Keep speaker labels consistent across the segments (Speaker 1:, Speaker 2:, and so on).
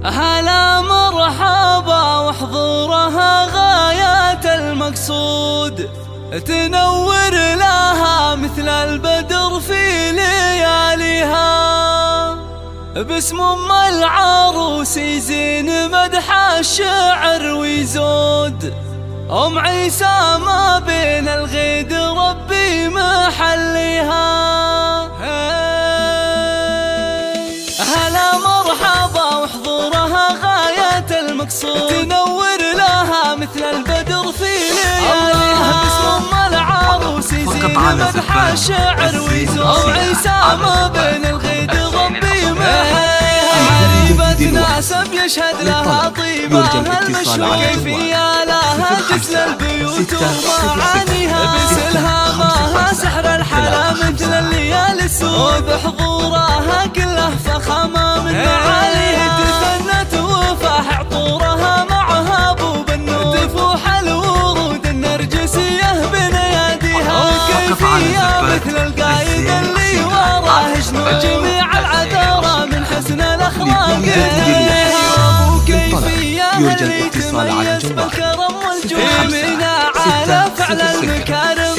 Speaker 1: هلا مرحبا وحضورها غاية المقصود، تنور لها مثل البدر في لياليها. باسم ام العروس يزين مدح الشعر ويزود، ام عيسى ما بين الغيد ربي محليها. هلا مرحبا وحضورها غاية المقصود، تنور لها مثل البدر في لياليها. باسم ام العروس يزين مدح الشعر ويزود، ام عيسى ما بين الغيد ربي محليها. عريبة ناسب يشهد لها طيبها المشهور، كيفية لها جسل البيوت ومعانيها. بسلهامها سحر الحلا مثل الليالي السود، بحضورها كله فخامة من معاليها. تثنت وفاح عطورها معها بوب النور، تفوح الورود النرجسية بنياديها. كيفية مثل القايد اللي وراه جنود، جميع العذارى من حسن الأخلاق. وكيفية اللي تميز بالكرم والجود، يمينا على فعل المكارم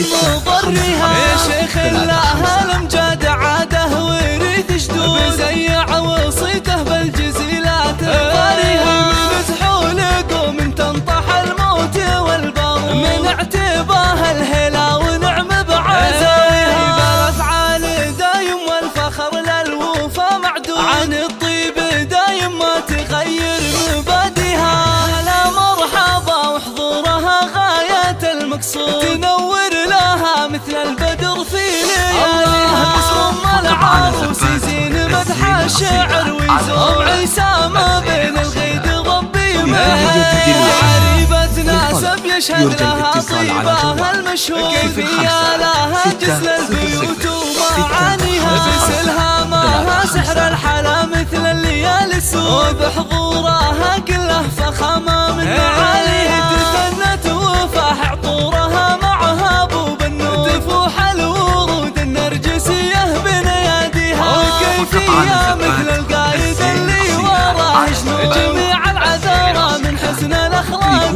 Speaker 1: وضرها. يا شيخ الله الامجاد عاده وريث جدود، بزيع وصيته بالجزيلات الضريها. مزحوا لقوم تنطح الموت والبر، من اعتباه الهلا ونعم بعزائها. بالافعال دايم والفخر للوفا معدود، عن الطيب دايم ما تغير مبادئها. هلا مرحبا وحضورها غاية المقصود، تنور لها مثل البدر في لياليها. باسم ام العروس يزين مدح الشعر ويزود، ام عيسى ما بين الغيد ربي محليها. عريبة ناسب يشهد لها طيبها المشهور، كيفية لها جسل البيوت ومعانيها. بسلهامها سحر الحلا مثل الليالي السود، بحضورها كله فخامة من معاليها. تثنت وفاح عطورها معها بوب النور، تفوح الورود النرجسية بنياديها. كيفية مثل القايد اللي وراه جنود، جميع العذارى من حسن الأخلاق.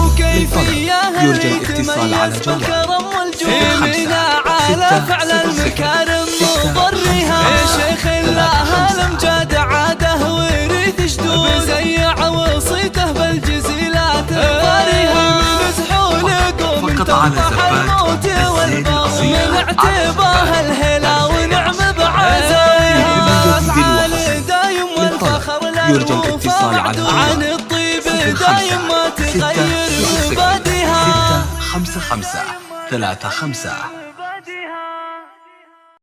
Speaker 1: وكيفية اللي تميز بالكرم والجود، يمينا على فعل المكارم وضرها. يا شيخ الله الامجاد عاده وريث جدود، بزيع وصيته بالجزيلات الضريها. مزحوا لقوم تنطح الموت والبر، من اعتباه الهلا ونعم بعزائها. افعال دايم والفخر للوفا معدود، عن الطيب دايم ما تغير مبادئها.
Speaker 2: 655 35